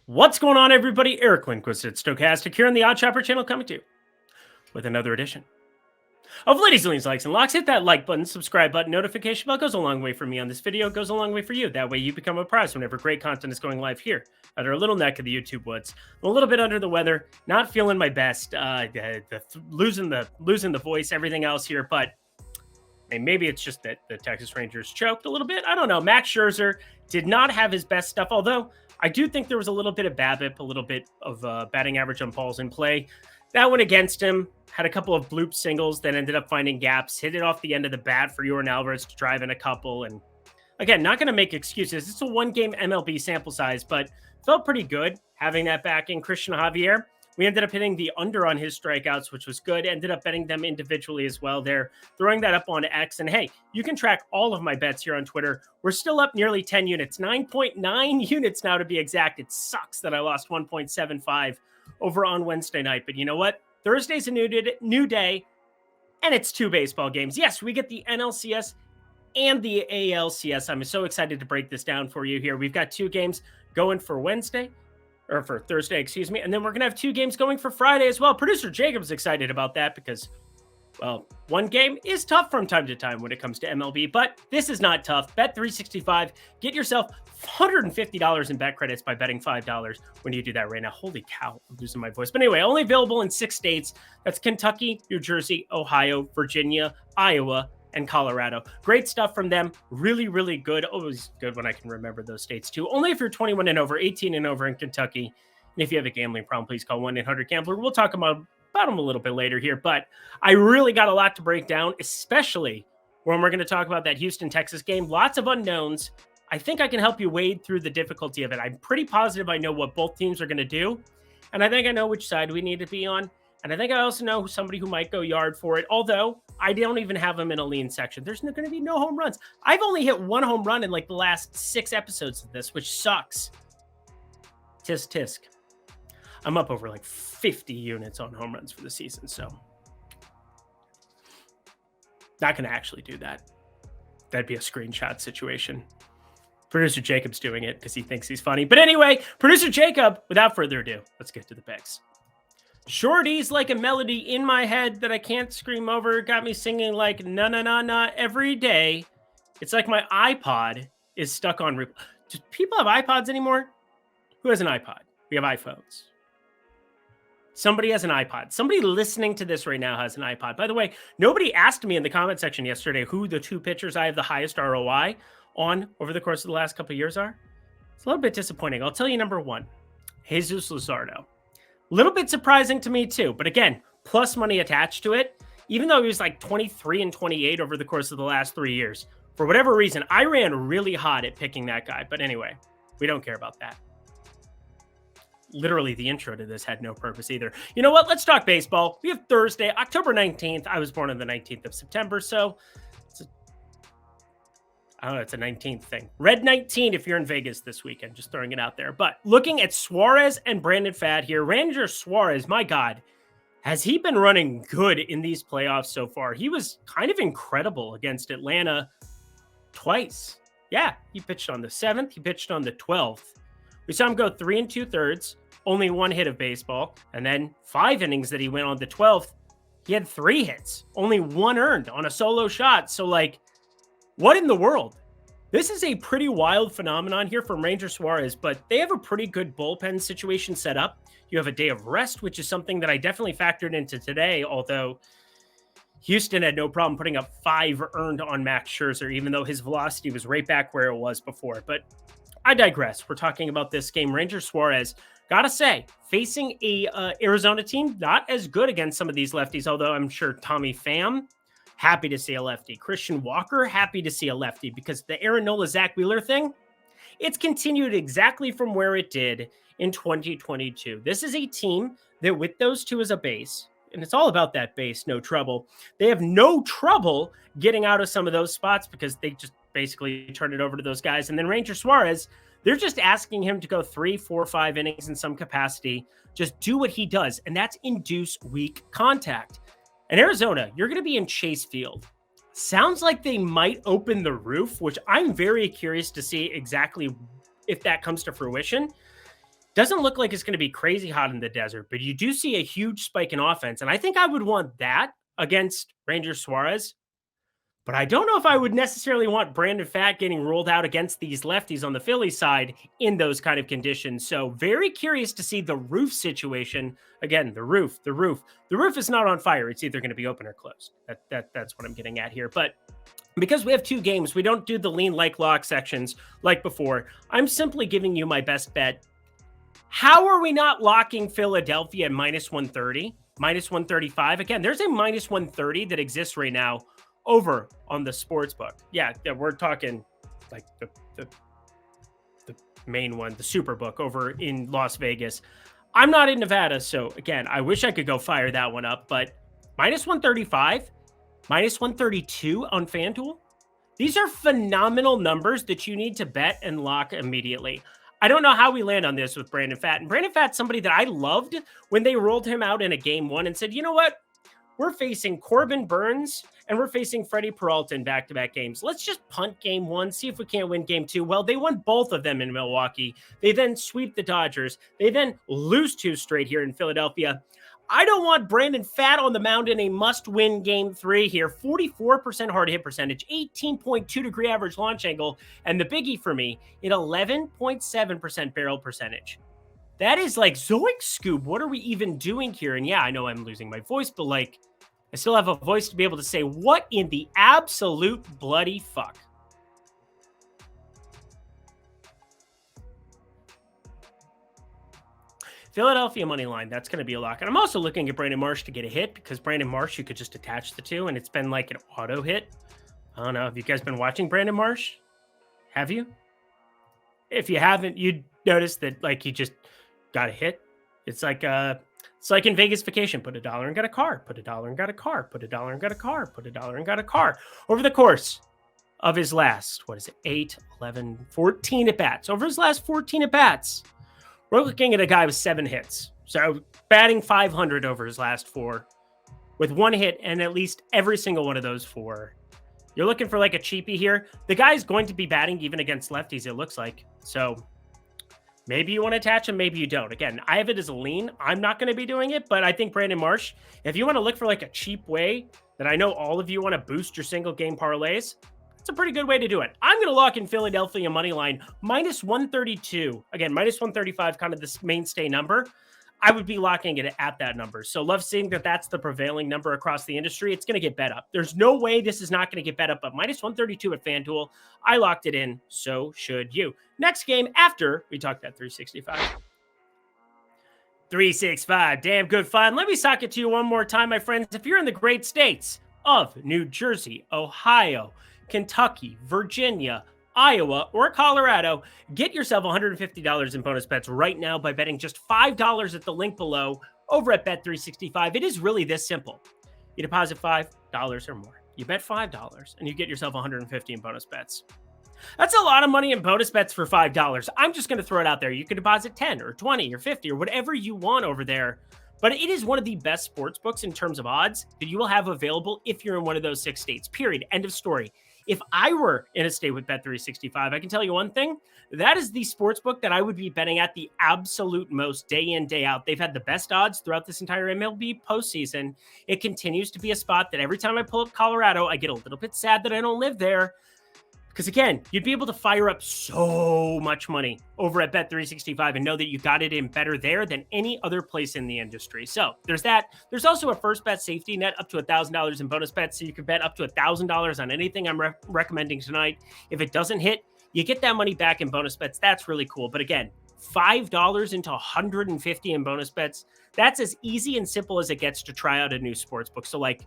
What's going on, everybody? Eric Lindquist at Stochastic here on the Odd Shopper channel, coming to you with another edition of Ladies, Leans, Likes, and Locks. Hit that like button, subscribe button, notification bell. Goes a long way for me on this video. Goes a long way for you. That way you become a prize whenever great content is going live here at our little neck of the YouTube woods. I'm a little bit under the weather, not feeling my best, losing the voice, everything else here, but maybe it's just that the Texas Rangers choked a little bit. I don't know. Max Scherzer did not have his best stuff, although I do think there was a little bit of BABIP, a little bit of batting average on balls in play. That went against him. Had a couple of bloop singles that ended up finding gaps. Hit it off the end of the bat for Yordan Alvarez to drive in a couple. And again, not going to make excuses. It's a one-game MLB sample size, but felt pretty good having that back in. Christian Javier, we ended up hitting the under on his strikeouts, which was good. Ended up betting them individually as well there, throwing that up on X. And hey, you can track all of my bets here on Twitter. We're still up nearly 10 units, 9.9 units now to be exact. It sucks that I lost 1.75 over on Wednesday night. But you know what? Thursday's a new day, and it's two baseball games. Yes, we get the NLCS and the ALCS. I'm so excited to break this down for you here. We've got two games going for Wednesday. Or for Thursday, excuse me. And then we're going to have two games going for Friday as well. Producer Jacob's excited about that because, well, one game is tough from time to time when it comes to MLB, but this is not tough. Bet 365. Get yourself $150 in bet credits by betting $5 when you do that right now. Holy cow, I'm losing my voice. But anyway, only available in 6 states. That's Kentucky, New Jersey, Ohio, Virginia, Iowa, and Colorado. Great stuff from them. Really, really good. Always good when I can remember those states too. Only if you're 21 and over, 18 and over in Kentucky. And if you have a gambling problem, please call 1-800-GAMBLER. We'll talk about them a little bit later here, but I really got a lot to break down, especially when we're going to talk about that Houston-Texas game. Lots of unknowns. I think I can help you wade through the difficulty of it. I'm pretty positive I know what both teams are going to do, and I think I know which side we need to be on. And I think I also know somebody who might go yard for it, although I don't even have them in a lean section. There's going to be no home runs. I've only hit one home run in like the last 6 episodes of this, which sucks. Tisk, tisk. I'm up over like 50 units on home runs for the season, so not going to actually do that. That'd be a screenshot situation. Producer Jacob's doing it because he thinks he's funny. But anyway, Producer Jacob, without further ado, let's get to the picks. Shorty's like a melody in my head that I can't scream over. Got me singing like na na na na every day. It's like my iPod is stuck on. Do people have iPods anymore? Who has an iPod? We have iPhones. Somebody has an iPod. Somebody listening to this right now has an iPod. By the way, nobody asked me in the comment section yesterday who the 2 pitchers I have the highest ROI on over the course of the last couple of years are. It's a little bit disappointing. I'll tell you number 1, Jesus Luzardo. A little bit surprising to me too, but again, plus money attached to it. Even though he was like 23 and 28 over the course of the last 3 years, for whatever reason, I ran really hot at picking that guy. But anyway, we don't care about that. Literally, the intro to this had no purpose either. You know what? Let's talk baseball. We have Thursday, October 19th. I was born on the 19th of September, so I don't know, it's a 19th thing. Red 19 if you're in Vegas this weekend. Just throwing it out there. But looking at Suarez and Brandon Pfaadt here. Ranger Suarez, my God, has he been running good in these playoffs so far? He was kind of incredible against Atlanta twice. Yeah, he pitched on the 7th. He pitched on the 12th. We saw him go 3 2/3, only 1 hit of baseball. And then 5 innings that he went on the 12th, he had 3 hits, only 1 earned on a solo shot. So like, what in the world? This is a pretty wild phenomenon here from Ranger Suarez, but they have a pretty good bullpen situation set up. You have a day of rest, which is something that I definitely factored into today, although Houston had no problem putting up 5 earned on Max Scherzer, even though his velocity was right back where it was before. But I digress. We're talking about this game. Ranger Suarez, gotta say, facing a Arizona team, not as good against some of these lefties, although I'm sure Tommy Pham, happy to see a lefty. Christian Walker, happy to see a lefty, because the Aaron Nola, Zach Wheeler thing, it's continued exactly from where it did in 2022. This is a team that with those two as a base, and it's all about that base, no trouble. They have no trouble getting out of some of those spots because they just basically turn it over to those guys. And then Ranger Suarez, they're just asking him to go 3, 4, 5 innings in some capacity. Just do what he does, and that's induce weak contact. And Arizona, you're going to be in Chase Field. Sounds like they might open the roof, which I'm very curious to see exactly if that comes to fruition. Doesn't look like it's going to be crazy hot in the desert, but you do see a huge spike in offense. And I think I would want that against Ranger Suarez. But I don't know if I would necessarily want Brandon Pfaadt getting rolled out against these lefties on the Phillies side in those kind of conditions. So very curious to see the roof situation. Again, the roof. The roof is not on fire. It's either going to be open or closed. That's what I'm getting at here. But because we have 2 games, we don't do the lean like lock sections like before. I'm simply giving you my best bet. How are we not locking Philadelphia at minus 130, minus 135? Again, there's a minus 130 that exists right now over on the sports book. Yeah, we're talking like the main one, the super book over in Las Vegas. I'm not in Nevada, so again, I wish I could go fire that one up, but minus 135, minus 132 on FanDuel. These are phenomenal numbers that you need to bet and lock immediately. I don't know how we land on this with Brandon Pfaadt. And Brandon Pfaadt's somebody that I loved when they rolled him out in a game 1 and said, you know what? We're facing Corbin Burns and we're facing Freddie Peralta in back-to-back games. Let's just punt game 1, see if we can't win game 2. Well, they won both of them in Milwaukee. They then sweep the Dodgers. They then lose 2 straight here in Philadelphia. I don't want Brandon Pfaadt on the mound in a must-win game 3 here. 44% hard hit percentage, 18.2 degree average launch angle, and the biggie for me, an 11.7% barrel percentage. That is like, zoink, Scoob, what are we even doing here? And yeah, I know I'm losing my voice, but like, I still have a voice to be able to say, what in the absolute bloody fuck? Philadelphia money line, that's going to be a lock. And I'm also looking at Brandon Marsh to get a hit because Brandon Marsh, you could just attach the 2 and it's been like an auto hit. I don't know. Have you guys been watching Brandon Marsh? Have you? If you haven't, you'd notice that like he just got a hit. It's like in Vegas Vacation. Put $1 and got a car. Put $1 and got a car. Put $1 and got a car. Put $1 and got a car. Over the course of his last, 8, 11, 14 at-bats. Over his last 14 at-bats, we're looking at a guy with 7 hits. So batting 500 over his last 4 with 1 hit and at least every single one of those 4. You're looking for like a cheapie here. The guy's going to be batting even against lefties, it looks like. So maybe you want to attach him, maybe you don't. Again, I have it as a lean. I'm not going to be doing it, but I think Brandon Marsh, if you want to look for like a cheap way that I know all of you want to boost your single game parlays, it's a pretty good way to do it. I'm going to lock in Philadelphia money line minus 132. Again, minus 135, kind of this mainstay number. I would be locking it at that number. So love seeing that that's the prevailing number across the industry. It's going to get bet up. There's no way this is not going to get bet up, but minus 132 at FanDuel. I locked it in. So should you. Next game after we talk that 365. 365, damn good fun. Let me sock it to you one more time, my friends. If you're in the great states of New Jersey, Ohio, Kentucky, Virginia, Iowa, or Colorado, get yourself $150 in bonus bets right now by betting just $5 at the link below over at Bet365. It is really this simple. You deposit $5 or more. You bet $5 and you get yourself $150 in bonus bets. That's a lot of money in bonus bets for $5. I'm just going to throw it out there. You can deposit 10 or 20 or 50 or whatever you want over there. But it is one of the best sports books in terms of odds that you will have available if you're in one of those 6 states. Period. End of story. If I were in a state with Bet365, I can tell you one thing. That is the sports book that I would be betting at the absolute most day in, day out. They've had the best odds throughout this entire MLB postseason. It continues to be a spot that every time I pull up Colorado, I get a little bit sad that I don't live there. Because again, you'd be able to fire up so much money over at Bet365 and know that you got it in better there than any other place in the industry. So there's that. There's also a first bet safety net up to $1,000 in bonus bets. So you can bet up to $1,000 on anything I'm recommending tonight. If it doesn't hit, you get that money back in bonus bets. That's really cool. But again, $5 into $150 in bonus bets. That's as easy and simple as it gets to try out a new sports book. So like,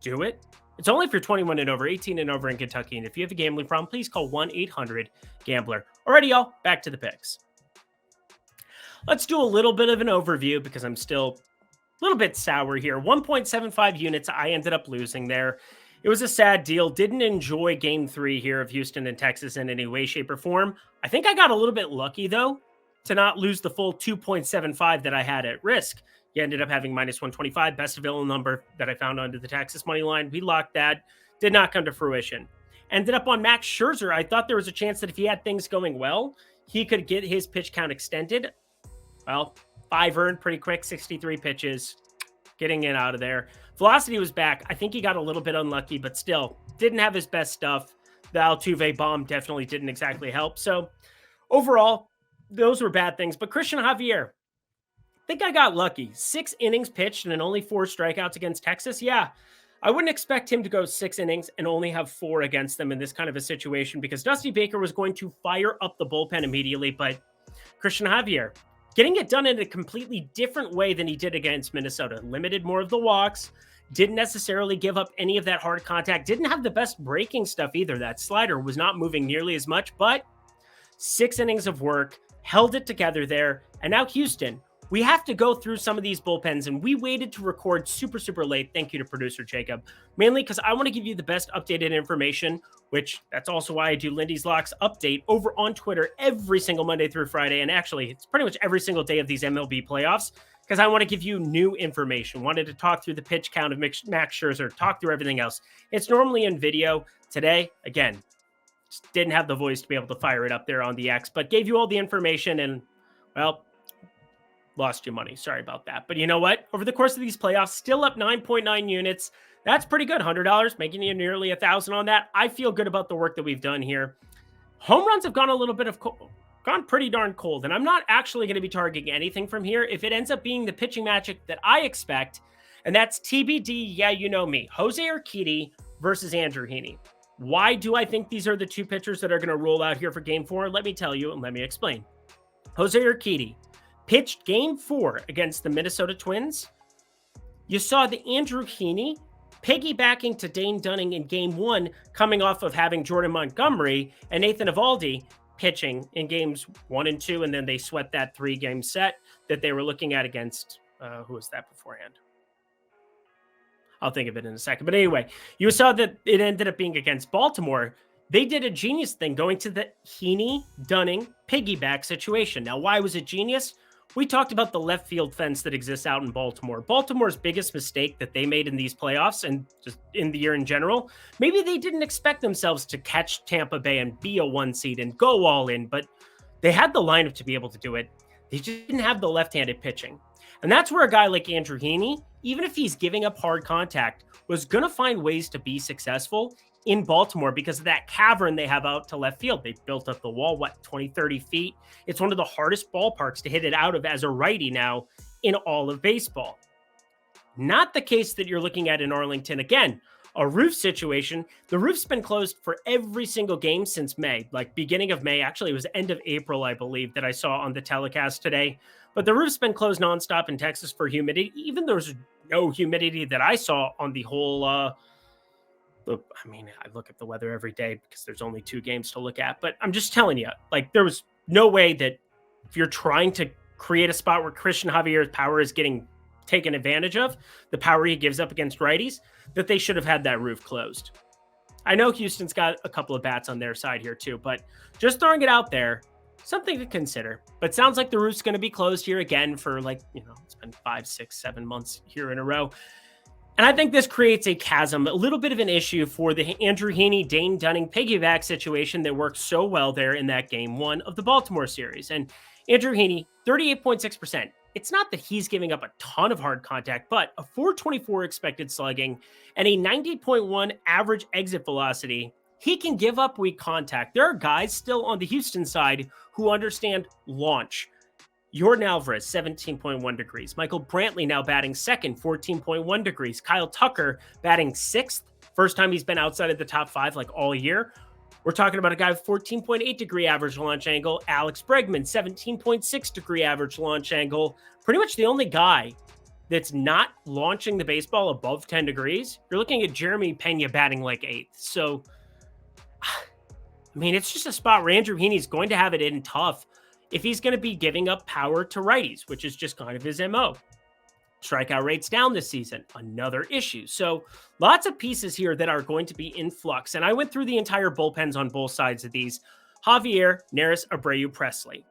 do it. It's only if you're 21 and over, 18 and over in Kentucky. And if you have a gambling problem, please call 1-800-GAMBLER. Alrighty, y'all, back to the picks. Let's do a little bit of an overview because I'm still a little bit sour here. 1.75 units I ended up losing there. It was a sad deal. Didn't enjoy game 3 here of Houston and Texas in any way, shape, or form. I think I got a little bit lucky, though, to not lose the full 2.75 that I had at risk. You ended up having minus 125, best available number that I found under the Texas money line. We locked that. Did not come to fruition. Ended up on Max Scherzer. I thought there was a chance that if he had things going well, he could get his pitch count extended. well, 5 earned pretty quick, 63 pitches, getting in out of there. Velocity was back. I think he got a little bit unlucky, but still didn't have his best stuff. The Altuve bomb definitely didn't exactly help. So overall, those were bad things. But Christian Javier, I think I got lucky. 6 innings pitched and only 4 strikeouts against Texas. Yeah, I wouldn't expect him to go 6 innings and only have 4 against them in this kind of a situation because Dusty Baker was going to fire up the bullpen immediately. But Christian Javier, getting it done in a completely different way than he did against Minnesota. Limited more of the walks, didn't necessarily give up any of that hard contact, didn't have the best breaking stuff either. That slider was not moving nearly as much, but 6 innings of work, held it together there. And now Houston, we have to go through some of these bullpens, and we waited to record super late. Thank you to producer Jacob, mainly because I want to give you the best updated information, which that's also why I do Lindy's Locks update over on Twitter every single Monday through Friday. And actually, it's pretty much every single day of these MLB playoffs because I want to give you new information. Wanted to talk through the pitch count of Max Scherzer, talk through everything else. It's normally in video. Today, again, just didn't have the voice to be able to fire it up there on the X, but gave you all the information and, well, lost you money. Sorry about that. But you know what? Over the course of these playoffs, still up 9.9 units. That's pretty good. $100, making you nearly $1,000 on that. I feel good about the work that we've done here. Home runs have gone a little bit of gone pretty darn cold, and I'm not actually going to be targeting anything from here. If it ends up being the pitching magic that I expect, and that's TBD, yeah, you know me, Jose Urquidy versus Andrew Heaney. Why do I think these are the 2 pitchers that are going to roll out here for Game 4? Let me tell you, and let me explain. Jose Urquidy pitched Game 4 against the Minnesota Twins. You saw the Andrew Heaney piggybacking to Dane Dunning in Game 1, coming off of having Jordan Montgomery and Nathan Eovaldi pitching in Games 1 and 2, and then they swept that 3-game set that they were looking at against, who was that beforehand? I'll think of it in a second. But anyway, you saw that it ended up being against Baltimore. They did a genius thing going to the Heaney-Dunning piggyback situation. Now, why was it genius? We talked about the left field fence that exists out in Baltimore. Baltimore's biggest mistake that they made in these playoffs and just in the year in general, maybe they didn't expect themselves to catch Tampa Bay and be a 1 seed and go all in, but they had the lineup to be able to do it. They just didn't have the left-handed pitching. And that's where a guy like Andrew Heaney, even if he's giving up hard contact, was going to find ways to be successful in Baltimore because of that cavern they have out to left field. They built up the wall, 20, 30 feet. It's one of the hardest ballparks to hit it out of as a righty now in all of baseball. Not the case that you're looking at in Arlington. Again, a roof situation. The roof's been closed for every single game since May, like beginning of May. Actually, it was end of April, I believe, that I saw on the telecast today. But the roof's been closed nonstop in Texas for humidity. Even there's no humidity that I saw on the whole I look at the weather every day because there's only 2 games to look at. But I'm just telling you, like, there was no way that if you're trying to create a spot where Christian Javier's power is getting taken advantage of, the power he gives up against righties, that they should have had that roof closed. I know Houston's got a couple of bats on their side here too, but just throwing it out there, something to consider. But sounds like the roof's going to be closed here again for it's been 5, 6, 7 months here in a row. And I think this creates a chasm, a little bit of an issue for the Andrew Heaney, Dane Dunning piggyback situation that worked so well there in that Game 1 of the Baltimore series. And Andrew Heaney, 38.6%. It's not that he's giving up a ton of hard contact, but a .424 expected slugging and a 90.1 average exit velocity. He can give up weak contact. There are guys still on the Houston side who understand launch. Jordan Alvarez, 17.1 degrees. Michael Brantley now batting second, 14.1 degrees. Kyle Tucker batting 6th. First time he's been outside of the top 5 like all year. We're talking about a guy with 14.8 degree average launch angle. Alex Bregman, 17.6 degree average launch angle. Pretty much the only guy that's not launching the baseball above 10 degrees. You're looking at Jeremy Pena batting like 8th. So, it's just a spot where Andrew Heaney's going to have it in tough if he's going to be giving up power to righties, which is just kind of his MO. Strikeout rates down this season, another issue. So lots of pieces here that are going to be in flux. And I went through the entire bullpens on both sides of these. Javier, Neris, Abreu, Presley.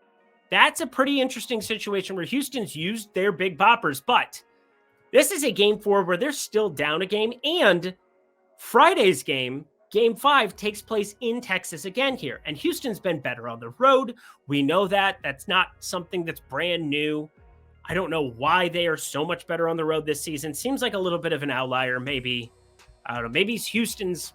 That's a pretty interesting situation where Houston's used their big boppers, but this is a Game 4 where they're still down a game. And Friday's game, Game 5 takes place in Texas again here, and Houston's been better on the road. We know that. That's not something that's brand new. I don't know why they are so much better on the road this season. Seems like a little bit of an outlier, maybe. I don't know. Maybe Houston's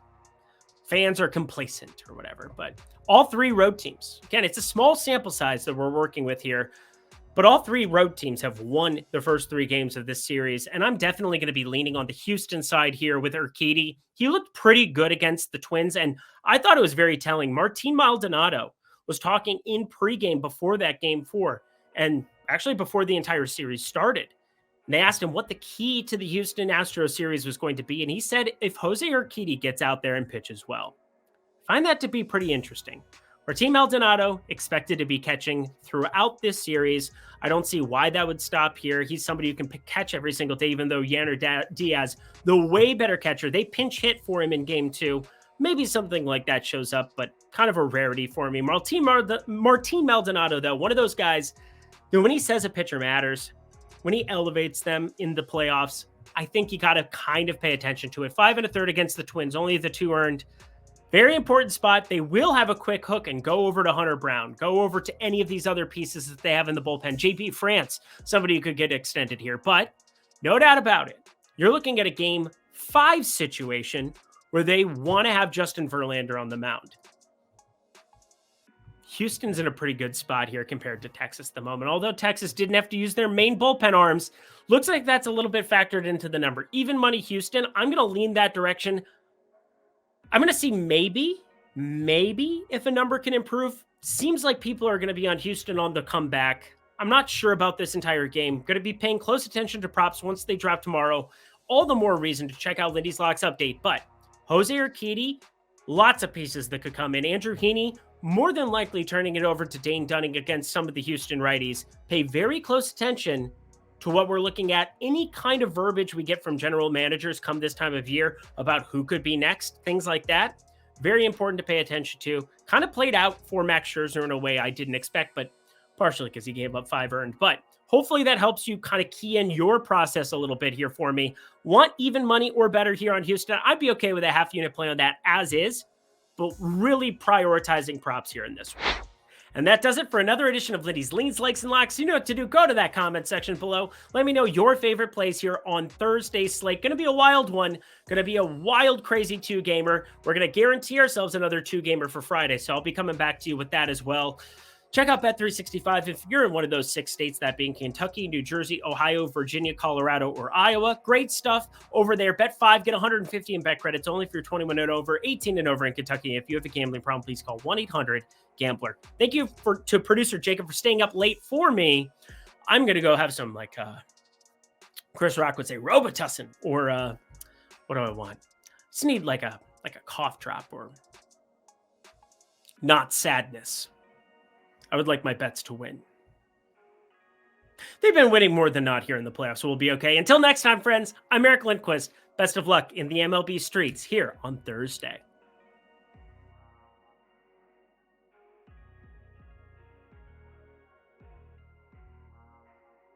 fans are complacent or whatever, but all three road teams, again, it's a small sample size that we're working with here, but all three road teams have won the first 3 games of this series, and I'm definitely going to be leaning on the Houston side here with Urquidy. He looked pretty good against the Twins, and I thought it was very telling. Martin Maldonado was talking in pregame before that Game 4, and actually before the entire series started. And they asked him what the key to the Houston Astros series was going to be, and he said if Jose Urquidy gets out there and pitches well. Find that to be pretty interesting. Martin Maldonado expected to be catching throughout this series. I don't see why that would stop here. He's somebody who can catch every single day, even though Yanner Diaz, the way better catcher, they pinch hit for him in Game 2. Maybe something like that shows up, but kind of a rarity for me. Martin Maldonado, though, one of those guys that when he says a pitcher matters, when he elevates them in the playoffs, I think you got to kind of pay attention to it. 5 1/3 against the Twins, only the 2 earned. Very important spot. They will have a quick hook and go over to Hunter Brown. Go over to any of these other pieces that they have in the bullpen. JP France, somebody who could get extended here. But no doubt about it, you're looking at a Game 5 situation where they want to have Justin Verlander on the mound. Houston's in a pretty good spot here compared to Texas at the moment. Although Texas didn't have to use their main bullpen arms, looks like that's a little bit factored into the number. Even money Houston, I'm going to lean that direction. I'm going to see maybe if a number can improve. Seems like people are going to be on Houston on the comeback. I'm not sure about this entire game. Going to be paying close attention to props once they drop tomorrow. All the more reason to check out Lindy's Locks update. But Jose Urquidy, lots of pieces that could come in. Andrew Heaney, more than likely turning it over to Dane Dunning against some of the Houston righties. Pay very close attention to what we're looking at. Any kind of verbiage we get from general managers come this time of year about who could be next, things like that. Very important to pay attention to. Kind of played out for Max Scherzer in a way I didn't expect, but partially because he gave up 5 earned. But hopefully that helps you kind of key in your process a little bit here for me. Want even money or better here on Houston? I'd be okay with a half unit play on that as is, but really prioritizing props here in this one. And that does it for another edition of Lindy's Leans, Likes, and Locks. You know what to do. Go to that comment section below. Let me know your favorite plays here on Thursday's slate. Going to be a wild one. Going to be a wild, crazy 2-gamer. We're going to guarantee ourselves another 2-gamer for Friday, so I'll be coming back to you with that as well. Check out Bet365 if you're in one of those 6 states, that being Kentucky, New Jersey, Ohio, Virginia, Colorado, or Iowa. Great stuff over there. Bet5, get 150 in bet credits only if you're 21 and over, 18 and over in Kentucky. If you have a gambling problem, please call 1-800-GAMBLER. Thank you to producer Jacob for staying up late for me. I'm going to go have some, like Chris Rock would say, Robitussin, or what do I want? Just need like a cough drop or not sadness. I would like my bets to win. They've been winning more than not here in the playoffs, so we'll be okay. Until next time, friends, I'm Eric Lindquist. Best of luck in the MLB streets here on Thursday.